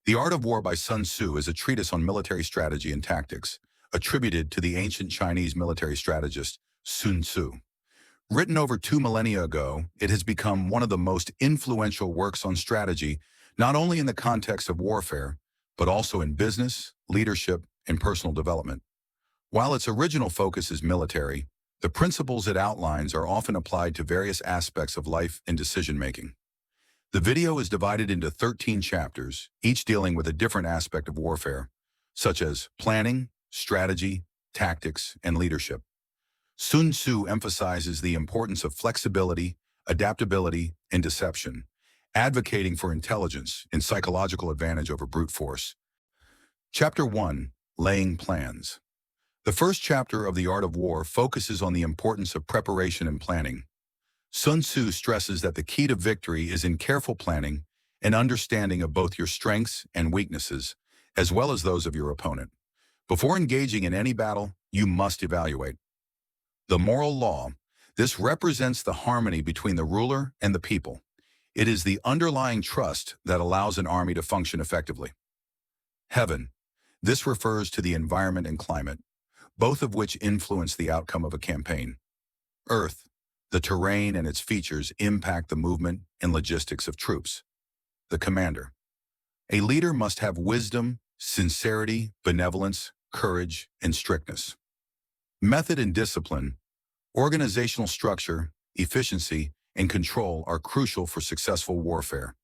The Art of War by Sun Tzu is a treatise on military strategy and tactics, attributed to the ancient Chinese military strategist Sun Tzu. Written over 2 millennia ago, it has become one of the most influential works on strategy, not only in the context of warfare, but also in business, leadership, and personal development. While its original focus is military, the principles it outlines are often applied to various aspects of life and decision-making. The video is divided into 13 chapters, each dealing with a different aspect of warfare, such as planning, strategy, tactics, and leadership. Sun Tzu emphasizes the importance of flexibility, adaptability, and deception, advocating for intelligence and psychological advantage over brute force. Chapter 1. Laying Plans. The first chapter of The Art of War focuses on the importance of preparation and planning. Sun Tzu stresses that the key to victory is in careful planning and understanding of both your strengths and weaknesses, as well as those of your opponent. Before engaging in any battle, you must evaluate. The moral law. This represents the harmony between the ruler and the people. It is the underlying trust that allows an army to function effectively. Heaven. This refers to the environment and climate, both of which influence the outcome of a campaign. Earth. The terrain and its features impact the movement and logistics of troops. The commander. A leader must have wisdom, sincerity, benevolence, courage, and strictness. Method and discipline, organizational structure, efficiency, and control are crucial for successful warfare.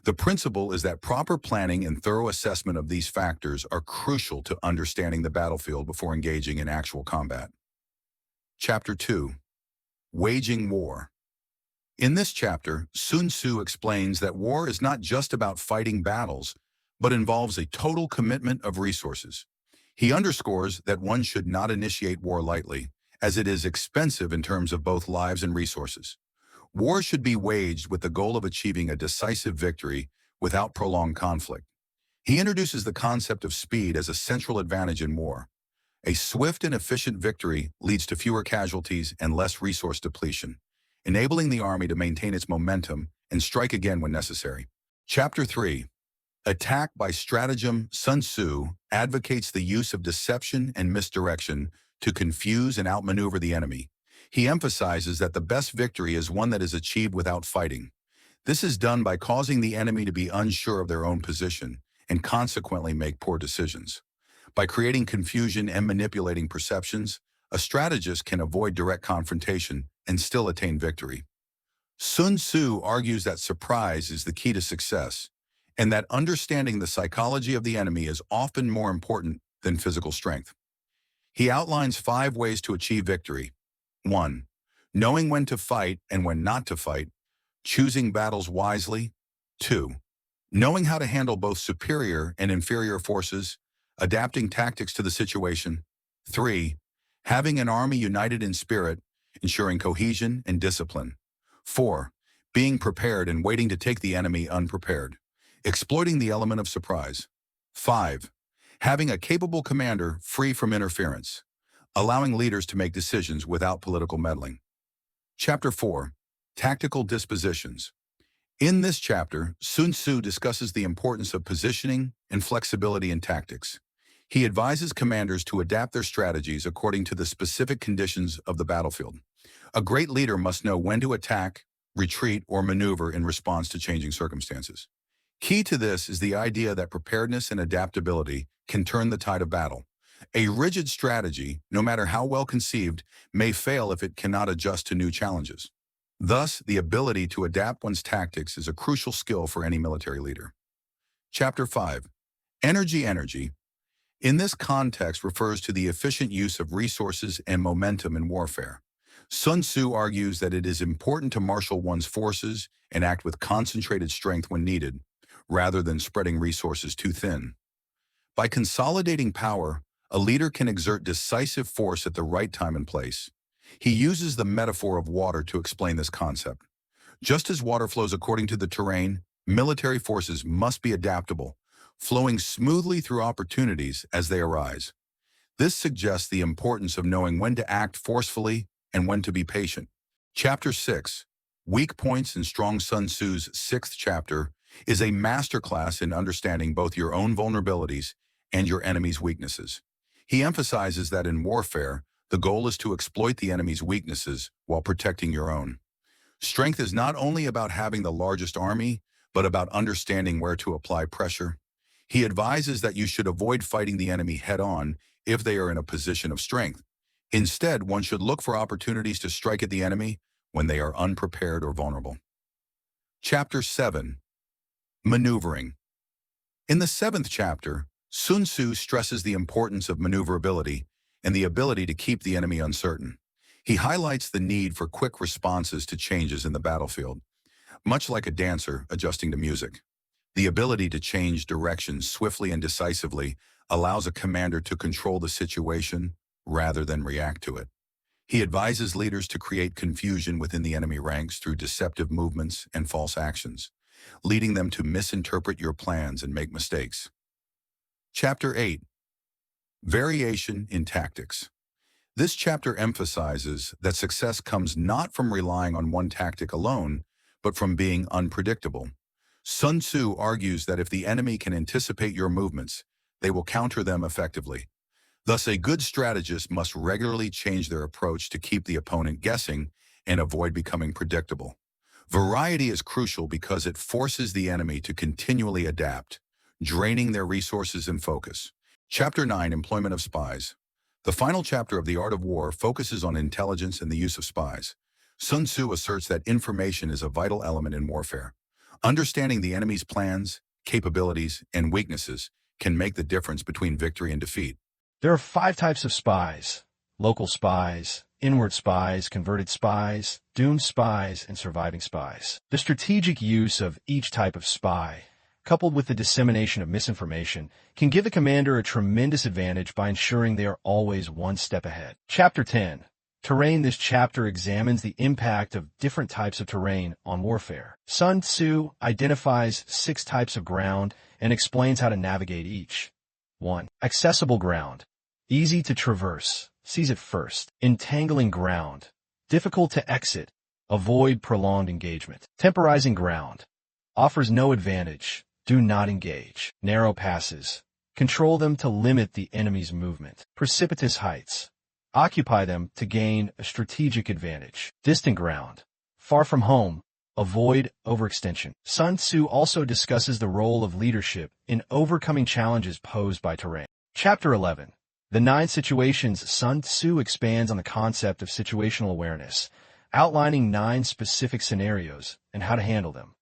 The principle is that proper planning and thorough assessment of these factors are crucial to understanding the battlefield before engaging in actual combat. Chapter 2. Waging War. In this chapter, Sun Tzu explains that war is not just about fighting battles, but involves a total commitment of resources. He underscores that one should not initiate war lightly, as it is expensive in terms of both lives and resources. War should be waged with the goal of achieving a decisive victory without prolonged conflict. He introduces the concept of speed as a central advantage in war. A swift and efficient victory leads to fewer casualties and less resource depletion, enabling the army to maintain its momentum and strike again when necessary. Chapter 3. Attack by Stratagem. Sun Tzu advocates the use of deception and misdirection to confuse and outmaneuver the enemy. He emphasizes that the best victory is one that is achieved without fighting. This is done by causing the enemy to be unsure of their own position and consequently make poor decisions. By creating confusion and manipulating perceptions, a strategist can avoid direct confrontation and still attain victory. Sun Tzu argues that surprise is the key to success, and that understanding the psychology of the enemy is often more important than physical strength. He outlines 5 ways to achieve victory. 1. Knowing when to fight and when not to fight, choosing battles wisely. 2. Knowing how to handle both superior and inferior forces, adapting tactics to the situation. 3. Having an army united in spirit, ensuring cohesion and discipline. 4. Being prepared and waiting to take the enemy unprepared, exploiting the element of surprise. 5. Having a capable commander free from interference, allowing leaders to make decisions without political meddling. Chapter 4. Tactical Dispositions. In this chapter, Sun Tzu discusses the importance of positioning and flexibility in tactics. He advises commanders to adapt their strategies according to the specific conditions of the battlefield. A great leader must know when to attack, retreat, or maneuver in response to changing circumstances. Key to this is the idea that preparedness and adaptability can turn the tide of battle. A rigid strategy, no matter how well conceived, may fail if it cannot adjust to new challenges. Thus, the ability to adapt one's tactics is a crucial skill for any military leader. Chapter 5. Energy. In this context refers to the efficient use of resources and momentum in warfare. Sun Tzu argues that it is important to marshal one's forces and act with concentrated strength when needed, rather than spreading resources too thin. By consolidating power, a leader can exert decisive force at the right time and place. He uses the metaphor of water to explain this concept. Just as water flows according to the terrain, military forces must be adaptable, flowing smoothly through opportunities as they arise. This suggests the importance of knowing when to act forcefully and when to be patient. Chapter 6. Weak Points and Strong. Sun Tzu's 6th chapter is a masterclass in understanding both your own vulnerabilities and your enemy's weaknesses. He emphasizes that in warfare, the goal is to exploit the enemy's weaknesses while protecting your own. Strength is not only about having the largest army, but about understanding where to apply pressure. He advises that you should avoid fighting the enemy head-on if they are in a position of strength. Instead, one should look for opportunities to strike at the enemy when they are unprepared or vulnerable. Chapter 7. Maneuvering. In the 7th chapter, Sun Tzu stresses the importance of maneuverability and the ability to keep the enemy uncertain. He highlights the need for quick responses to changes in the battlefield, much like a dancer adjusting to music. The ability to change direction swiftly and decisively allows a commander to control the situation rather than react to it. He advises leaders to create confusion within the enemy ranks through deceptive movements and false actions, leading them to misinterpret your plans and make mistakes. Chapter 8. Variation in tactics. This chapter emphasizes that success comes not from relying on one tactic alone, but from being unpredictable. Sun Tzu argues that if the enemy can anticipate your movements, they will counter them effectively. Thus, a good strategist must regularly change their approach to keep the opponent guessing and avoid becoming predictable. Variety is crucial because it forces the enemy to continually adapt, draining their resources and focus. Chapter 9. Employment of spies. The final chapter of The Art of War focuses on intelligence and the use of spies. Sun Tzu asserts that information is a vital element in warfare. Understanding the enemy's plans, capabilities, and weaknesses can make the difference between victory and defeat. There are 5 types of spies: local spies, inward spies, converted spies, doomed spies, and surviving spies. The strategic use of each type of spy, coupled with the dissemination of misinformation, can give the commander a tremendous advantage by ensuring they are always one step ahead. Chapter 10. Terrain. This chapter examines the impact of different types of terrain on warfare. Sun Tzu identifies 6 types of ground and explains how to navigate each. 1. Accessible ground. Easy to traverse. Seize it first. Entangling ground. Difficult to exit. Avoid prolonged engagement. Temporizing ground. Offers no advantage. Do not engage. Narrow passes. Control them to limit the enemy's movement. Precipitous heights. Occupy them to gain a strategic advantage. Distant ground. Far from home. Avoid overextension. Sun Tzu also discusses the role of leadership in overcoming challenges posed by terrain. Chapter 11. The 9 situations. Sun Tzu expands on the concept of situational awareness, outlining 9 specific scenarios and how to handle them.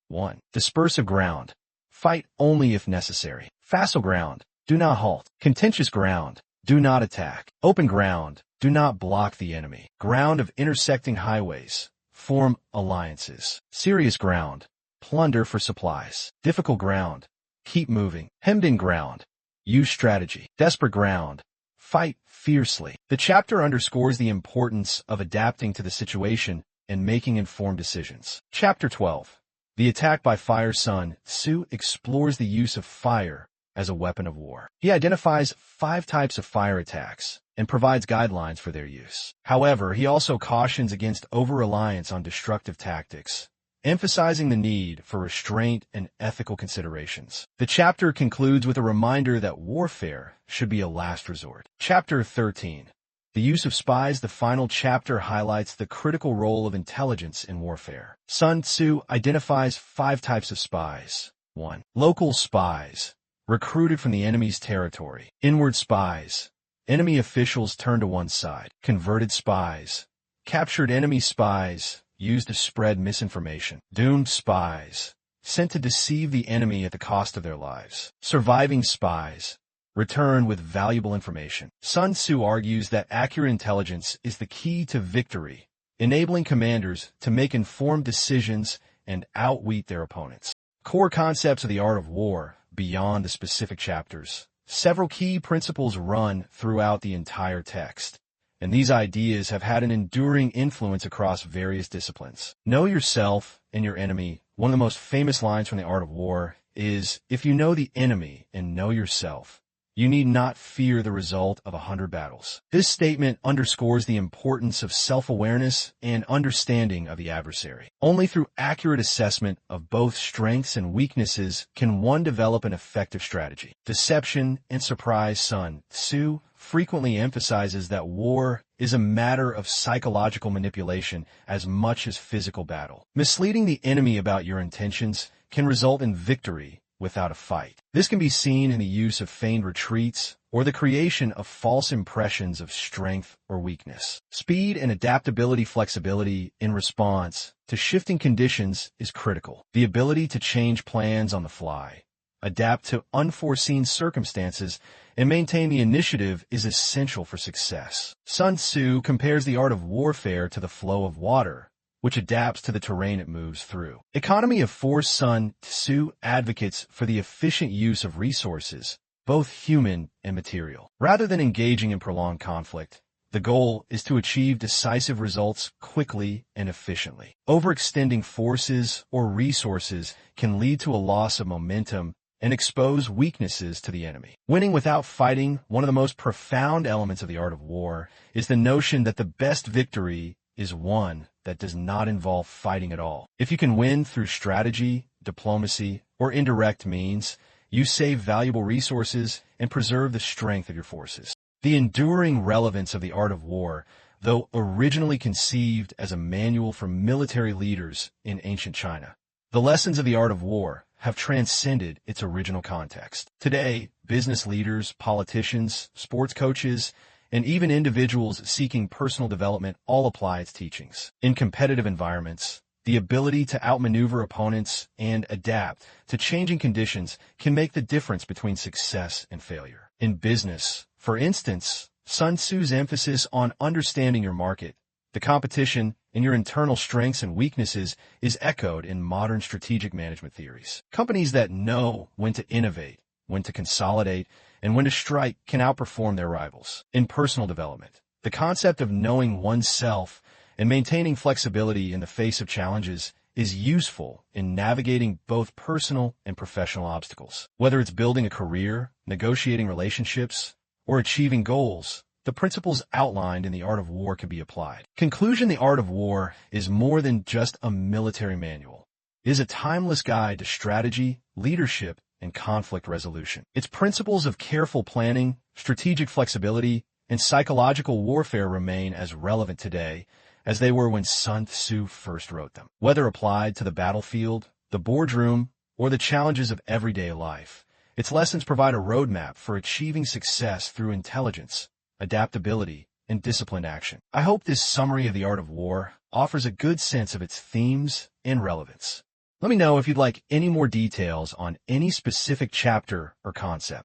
1. Dispersive ground. Fight only if necessary. Facile ground. Do not halt. Contentious ground. Do not attack. Open ground. Do not block the enemy. Ground of intersecting highways. Form alliances. Serious ground. Plunder for supplies. Difficult ground. Keep moving. Hemmed-in ground. Use strategy. Desperate ground. Fight fiercely. The chapter underscores the importance of adapting to the situation and making informed decisions. Chapter 12. The attack by fire. Sun Tzu explores the use of fire as a weapon of war. He identifies 5 types of fire attacks and provides guidelines for their use. However, he also cautions against over-reliance on destructive tactics, emphasizing the need for restraint and ethical considerations. The chapter concludes with a reminder that warfare should be a last resort. Chapter 13. The use of spies. The final chapter highlights the critical role of intelligence in warfare. Sun Tzu identifies 5 types of spies. 1. Local spies. Recruited from the enemy's territory. Inward spies. Enemy officials turned to one side. Converted spies. Captured enemy spies used to spread misinformation. Doomed spies. Sent to deceive the enemy at the cost of their lives. Surviving spies. Return with valuable information. Sun Tzu argues that accurate intelligence is the key to victory, enabling commanders to make informed decisions and outwit their opponents. Core concepts of the art of war. Beyond the specific chapters, several key principles run throughout the entire text, and these ideas have had an enduring influence across various disciplines. Know yourself and your enemy. One of the most famous lines from the art of war is, "If you know the enemy and know yourself, you need not fear the result of 100 battles. This statement underscores the importance of self-awareness and understanding of the adversary. Only through accurate assessment of both strengths and weaknesses can one develop an effective strategy. Deception and surprise. Sun Tzu frequently emphasizes that war is a matter of psychological manipulation as much as physical battle. Misleading the enemy about your intentions can result in victory without a fight. This can be seen in the use of feigned retreats or the creation of false impressions of strength or weakness. Speed and adaptability. Flexibility in response to shifting conditions is critical. The ability to change plans on the fly, adapt to unforeseen circumstances, and maintain the initiative is essential for success. Sun Tzu compares the art of warfare to the flow of water, which adapts to the terrain it moves through. Economy of force. Sun Tzu advocates for the efficient use of resources, both human and material. Rather than engaging in prolonged conflict, the goal is to achieve decisive results quickly and efficiently. Overextending forces or resources can lead to a loss of momentum and expose weaknesses to the enemy. Winning without fighting. One of the most profound elements of the art of war is the notion that the best victory is one that does not involve fighting at all. If you can win through strategy, diplomacy, or indirect means, you save valuable resources and preserve the strength of your forces. The enduring relevance of the art of war, though originally conceived as a manual for military leaders in ancient China, the lessons of the art of war have transcended its original context. Today, business leaders, politicians, sports coaches, and even individuals seeking personal development all apply its teachings. In competitive environments, the ability to outmaneuver opponents and adapt to changing conditions can make the difference between success and failure. In business, for instance, Sun Tzu's emphasis on understanding your market, the competition, and your internal strengths and weaknesses is echoed in modern strategic management theories. Companies that know when to innovate, when to consolidate, and when to strike can outperform their rivals. In personal development, the concept of knowing oneself and maintaining flexibility in the face of challenges is useful in navigating both personal and professional obstacles. Whether it's building a career, negotiating relationships, or achieving goals, the principles outlined in the art of war can be applied. Conclusion. The art of war is more than just a military manual. It is a timeless guide to strategy, leadership, and conflict resolution. Its principles of careful planning, strategic flexibility, and psychological warfare remain as relevant today as they were when Sun Tzu first wrote them. Whether applied to the battlefield, the boardroom, or the challenges of everyday life, its lessons provide a roadmap for achieving success through intelligence, adaptability, and disciplined action. I hope this summary of the art of war offers a good sense of its themes and relevance. Let me know if you'd like any more details on any specific chapter or concept.